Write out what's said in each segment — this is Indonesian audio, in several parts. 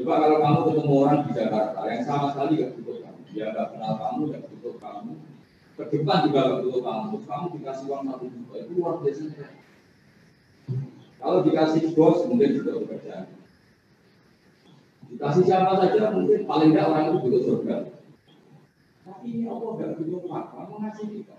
Coba kalau kamu ketemu orang di Jakarta yang sama sekali nggak butuh kamu, dia nggak kenal kamu, nggak butuh kamu, ke depan juga nggak butuh kamu, terus kamu dikasih uang 1 juta, itu luar biasa. Kalau dikasih bos mungkin juga bekerja, dikasih siapa saja mungkin paling nggak orang itu butuh surga. Tapi ini Allah nggak butuh kamu ngasih kita.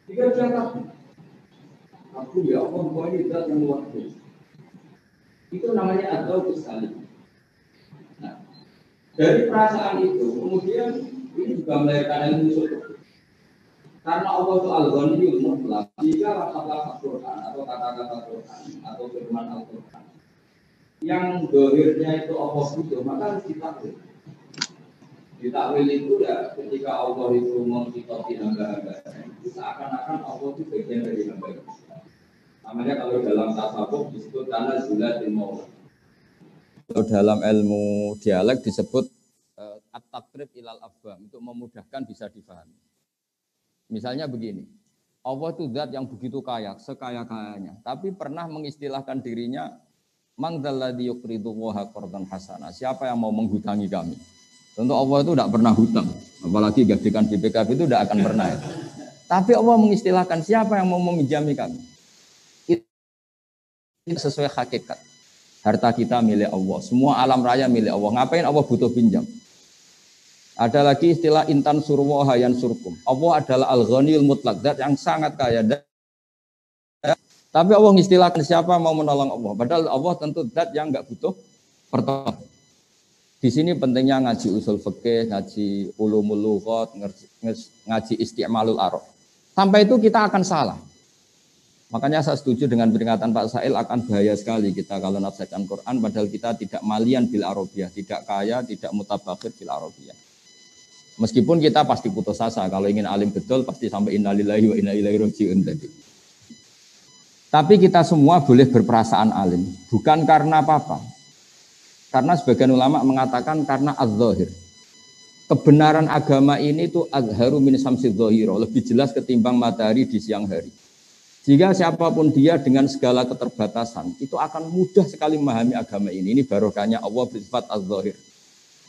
Dikerjakan. Aku ya Allah mau ini zat yang luar biasa. Itu namanya adau sekali. Nah, dari perasaan itu kemudian ini juga melahirkan ilmu surga. Karena Allah itu al-Ghaniyul Mutlaq. Jika lafaz-lafaz Quran atau kata-kata Quran atau firman Al-Quran yang dohirnya itu Allah butuh, maka harus ditakwil. Ditakwil itu ya ketika Allah itu mengikuti hamba-hamba, itu seakan-akan Allah itu bagian dari hamba. Namanya kalau dalam tasawuf disebut tanazulatul maula. Kalau dalam ilmu dialek disebut at-taqrib ilal afham, untuk memudahkan bisa difahami. Misalnya begini, Allah itu zat yang begitu kaya, sekaya-kayanya, tapi pernah mengistilahkan dirinya mangdzalladzi yuqridullaha qardan hasanah. Siapa yang mau menghutangi kami? Tentu Allah itu tidak pernah hutang, apalagi gajikan BPKB itu tidak akan pernah. Tapi Allah mengistilahkan siapa yang mau meminjami kami? Itu sesuai hakikat. Harta kita milik Allah, semua alam raya milik Allah. Ngapain Allah butuh pinjam? Ada lagi istilah intan surwaha yan surkum. Allah adalah al-ghaniyul mutlaq, zat yang sangat kaya. Tapi Allah mengistilahkan siapa mau menolong Allah. Padahal Allah tentu zat yang enggak butuh pertolongan. Di sini pentingnya ngaji usul fikih, ngaji ulumul lughat, ngaji isti'malul arab. Sampai itu kita akan salah. Makanya saya setuju dengan peringatan Pak Sail, akan bahaya sekali kita kalau nafsirkan Quran padahal kita tidak malian bil arabiyah, tidak kaya, tidak mutabakhir bil arabiyah. Meskipun kita pasti putus asa, kalau ingin alim betul pasti sampai innalillahi wa inna ilaihi raji'un tadi. Tapi kita semua boleh berperasaan alim, bukan karena apa-apa. Karena sebagian ulama mengatakan karena az-zahir. Kebenaran agama ini itu azharu min samsi dzahira, lebih jelas ketimbang matahari di siang hari. Jika siapapun dia dengan segala keterbatasan, itu akan mudah sekali memahami agama ini. Ini barokahnya Allah bersifat az-zahir.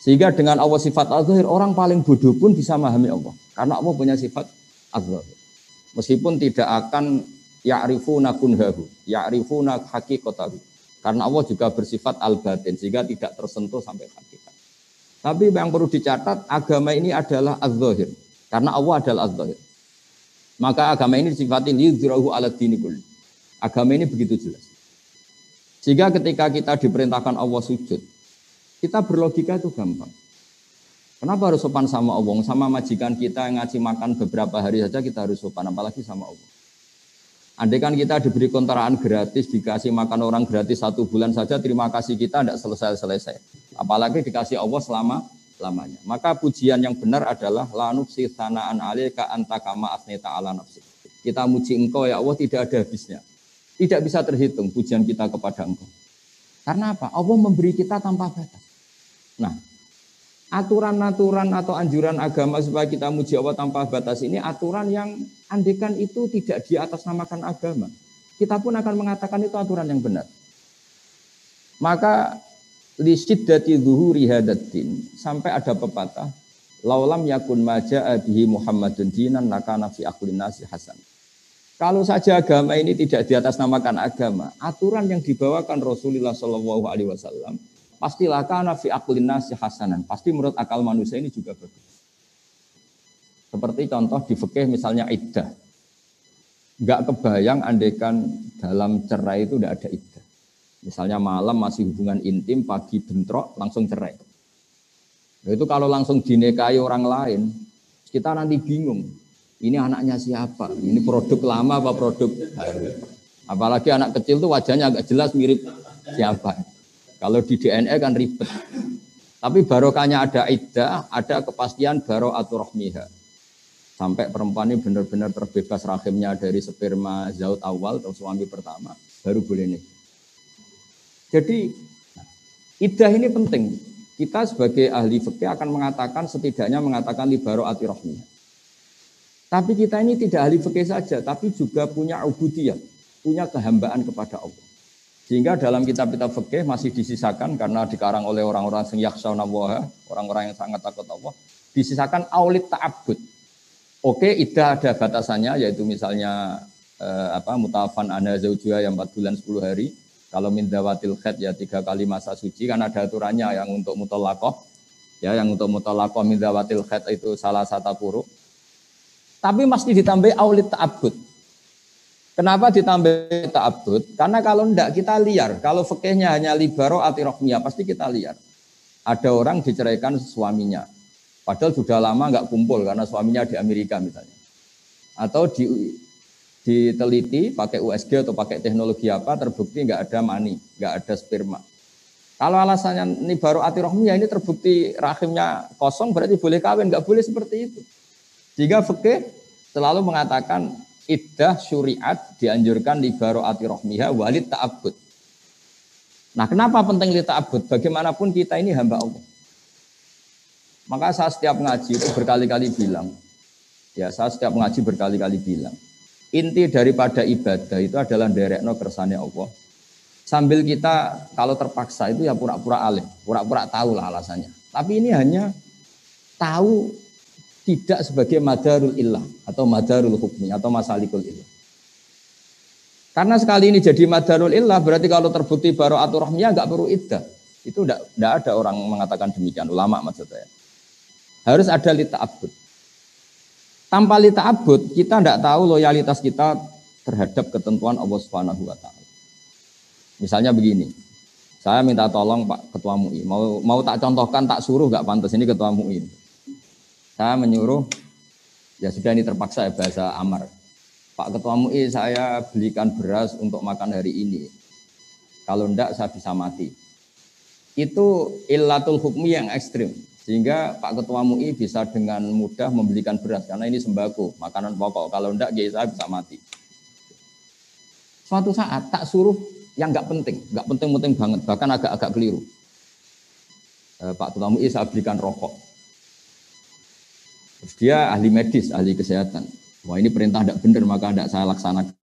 Sehingga dengan Allah sifat az-zahir, orang paling bodoh pun bisa memahami Allah. Karena Allah punya sifat az-zahir. Meskipun tidak akan ya'rifuna kunhahu, ya'rifuna haqiqatahu. Karena Allah juga bersifat al-batin, sehingga tidak tersentuh sampai hakikat. Tapi yang perlu dicatat, agama ini adalah az-zahir. Karena Allah adalah az-zahir. Maka agama ini disifati liyudhirahu ala dini kulli. Agama ini begitu jelas. Sehingga ketika kita diperintahkan Allah sujud, kita berlogika itu gampang. Kenapa harus sopan sama Allah? Sama majikan kita yang ngasih makan beberapa hari saja kita harus sopan, apalagi sama Allah. Andai kan kita diberi kontrakan gratis, dikasih makan orang gratis 1 bulan saja, terima kasih kita tidak selesai-selesai. Apalagi dikasih Allah selama-lamanya. Maka pujian yang benar adalah la nufsi tsana'an 'alaika anta kama asnita 'ala nafsi. Kita muji engkau ya Allah tidak ada habisnya. Tidak bisa terhitung pujian kita kepada engkau. Karena apa? Allah memberi kita tanpa batas. Nah, aturan-aturan atau anjuran agama supaya kita muji Allah tanpa batas ini aturan yang andekan itu tidak di atas namakan agama. Kita pun akan mengatakan itu aturan yang benar. Maka li syiddati zuhuri hadaddin, sampai ada pepatah laulam yakun maja'a bihi Muhammadun dinan lakana fi aqlin nasi hasan. Kalau saja agama ini tidak di atas namakan agama, aturan yang dibawakan Rasulullah sallallahu alaihi wasallam pastilah kana fi aqlin nasi hasanan. Pasti menurut akal manusia ini juga bagus. Seperti contoh di fikih misalnya iddah. Enggak kebayang andekan dalam cerai itu tidak ada iddah. Misalnya malam masih hubungan intim, pagi bentrok, langsung cerai. Nah, itu kalau langsung dinikahi orang lain, kita nanti bingung. Ini anaknya siapa? Ini produk lama apa produk baru? Apalagi anak kecil tuh wajahnya agak jelas mirip siapa. Kalau di DNA kan ribet. Tapi barokahnya ada iddah, ada kepastian bara'atur rahmiha. Sampai perempuan ini benar-benar terbebas rahimnya dari sperma zaut awal atau suami pertama, baru boleh nikah. Jadi iddah ini penting. Kita sebagai ahli fikih akan mengatakan setidaknya mengatakan li bara'atir rahmiha. Tapi kita ini tidak ahli fikih saja, tapi juga punya ubudiyah, punya kehambaan kepada Allah. Sehingga dalam kitab-kitab fikih masih disisakan karena dikarang oleh orang-orang yang yakhshawna Allah, orang-orang yang sangat takut Allah, disisakan aulit ta'abbud. Oke, iddah ada batasannya, yaitu misalnya mutafan ana zaujuha yang 4 bulan 10 hari. Kalau min dawatil khaid ya 3 kali masa suci, kan ada aturannya yang untuk mutallaqah. Ya, yang untuk mutallaqah min dawatil khaid itu salah satu puru. Tapi mesti ditambah aulit ta'abbud. Kenapa ditambah ta'abbud? Karena kalau enggak kita liar. Kalau fikihnya hanya libaro atirokmiyah, pasti kita liar. Ada orang diceraikan suaminya. Padahal sudah lama enggak kumpul karena suaminya di Amerika misalnya. Atau diteliti pakai USG atau pakai teknologi apa, terbukti enggak ada mani, enggak ada sperma. Kalau alasannya ini baru atirohmiyah, ini terbukti rahimnya kosong, berarti boleh kawin, enggak boleh seperti itu. Jika fikih selalu mengatakan iddah syuriat dianjurkan li baro'ati rohmiha walid ta'abbud. Nah, kenapa penting li ta'abbud? Bagaimanapun kita ini hamba Allah. Maka saya setiap ngaji itu berkali-kali bilang, inti daripada ibadah itu adalah nderekno kersane Allah. Sambil kita kalau terpaksa itu ya pura-pura alim, pura-pura tahu lah alasannya. Tapi ini hanya tahu tidak sebagai madarul illah atau madarul hukmi atau masalikul illah. Karena sekali ini jadi madarul illah berarti kalau terbukti baro'atul rahmiyah enggak perlu iddah. Itu enggak ada orang mengatakan demikian, ulama maksud saya. Harus ada li ta'abbud. Tanpa li ta'abbud kita enggak tahu loyalitas kita terhadap ketentuan Allah Subhanahu wa taala. Misalnya begini. Saya minta tolong Pak Ketua MUI, mau tak contohkan, tak suruh enggak pantas, ini Ketua MUI. Saya menyuruh, ya sudah ini terpaksa ya bahasa amar. Pak Ketua MUI saya belikan beras untuk makan hari ini. Kalau enggak saya bisa mati. Itu illatul hukmi yang ekstrim. Sehingga Pak Ketua MUI bisa dengan mudah membelikan beras. Karena ini sembako, makanan pokok. Kalau enggak saya bisa mati. Suatu saat tak suruh yang enggak penting banget. Bahkan agak-agak keliru. Pak Ketua MUI saya belikan rokok. Terus dia ahli medis, ahli kesehatan. Wah, ini perintah tidak benar, maka tidak saya laksanakan.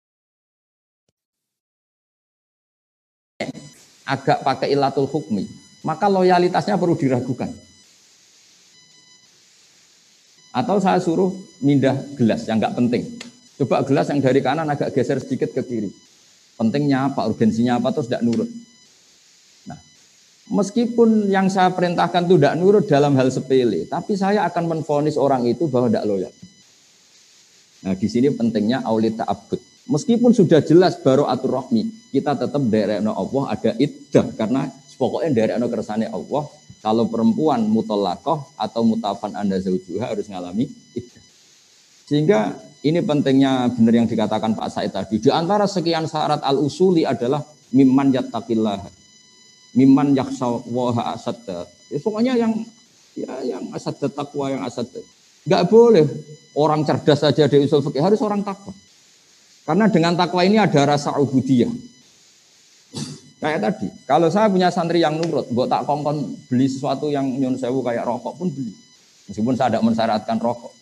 Agak pakai ilatul hukmi, maka loyalitasnya perlu diragukan. Atau saya suruh mindah gelas yang enggak penting. Coba gelas yang dari kanan agak geser sedikit ke kiri. Pentingnya apa, urgensinya apa, terus tidak nurut. Nah, meskipun yang saya perintahkan itu tidak nurut dalam hal sepele, tapi saya akan menvonis orang itu bahwa tidak loyal. Nah, di sini pentingnya aulit ta'abbud. Meskipun sudah jelas baro'atul rahmi, kita tetap nderekno Allah ada iddah karena pokoknya nderekno kersane Allah. Kalau perempuan mutallaqah atau mutafan anda zaujuha harus ngalami iddah. Sehingga ini pentingnya benar yang dikatakan Pak Said tadi. Di antara sekian syarat al-usuli adalah mimman yattaqillah. Mimman yakhshawaha asadda. Ya, pokoknya yang asadda taqwa, yang asadda. Enggak boleh orang cerdas saja di usul fikih, harus orang takwa. Karena dengan takwa ini ada rasa ubudiyah. Kayak tadi, kalau saya punya santri yang nurut, mbok tak kongkon beli sesuatu yang nyun sewu kayak rokok pun beli. Meskipun saya tidak mensyaratkan rokok.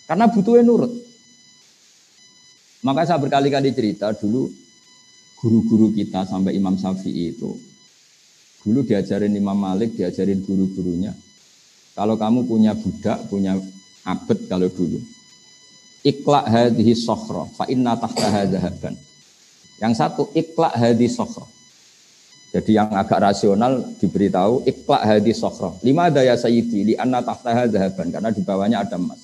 Karena butuhnya nurut. Maka saya berkali-kali cerita dulu guru-guru kita sampai Imam Syafi'i itu. Dulu diajarin Imam Malik, diajarin guru-gurunya. Kalau kamu punya budak, punya abd kalau dulu. Iqla' hadhihi sokhra, fa inna tahtaha dhahaban. Yang satu, iqla' hadhihi sokhra. Jadi yang agak rasional diberitahu, iqla' hadhihi sokhra. Lima daya sayyidi, li anna tahtaha dhahaban. Karena di bawahnya ada emas.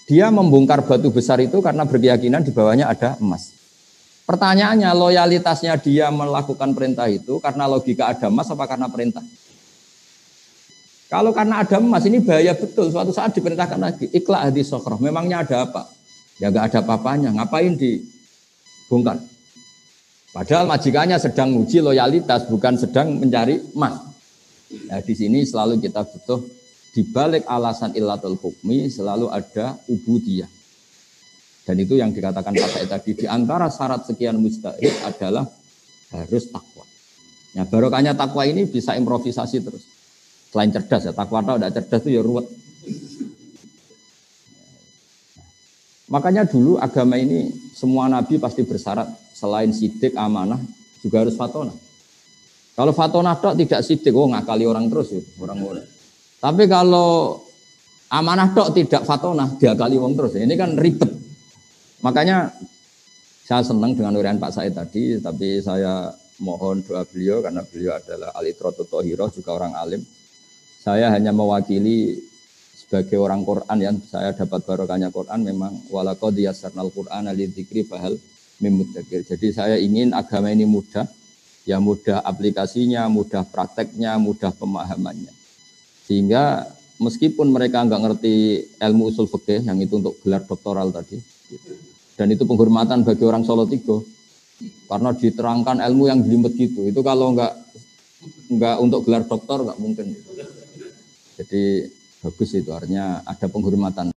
Dia membongkar batu besar itu karena berkeyakinan di bawahnya ada emas. Pertanyaannya, loyalitasnya dia melakukan perintah itu karena logika ada emas apa karena perintah? Kalau karena ada emas ini bahaya betul. Suatu saat diperintahkan lagi, iqla' hadhihi sokhra. Memangnya ada apa? Ya enggak ada apa-apanya. Ngapain dibongkar? Padahal majikannya sedang uji loyalitas, bukan sedang mencari emas. Nah, di sini selalu kita butuh di balik alasan illatul hukmi selalu ada ubudiyah. Dan itu yang dikatakan Pak Said tadi, di antara syarat sekian mustahil adalah harus takwa. Ya, barokahnya takwa ini bisa improvisasi terus. Selain cerdas ya, takwa atau tidak cerdas itu ya ruwet. Makanya dulu agama ini semua nabi pasti bersyarat selain sidik, amanah, juga harus fatona. Kalau fatona tok tidak sidik, ngakali orang terus ya, orang mulai. Tapi kalau amanah tok tidak fatona, diakali orang terus. Ini kan ribet. Makanya saya senang dengan urian Pak Said tadi, tapi saya mohon doa beliau karena beliau adalah alitrotu tohiroh, juga orang alim. Saya hanya mewakili sebagai orang Quran yang saya dapat barokahnya Quran, memang walaqad yassarnal Qur'ana lidzikri fahal mimudzakir. Jadi saya ingin agama ini mudah, ya mudah aplikasinya, mudah prakteknya, mudah pemahamannya. Sehingga meskipun mereka nggak ngerti ilmu usul fikih yang itu untuk gelar doktoral tadi, dan itu penghormatan bagi orang Solo Tigo, karena diterangkan ilmu yang jelimet gitu. Itu kalau nggak untuk gelar doktor nggak mungkin. Jadi bagus itu, artinya ada penghormatan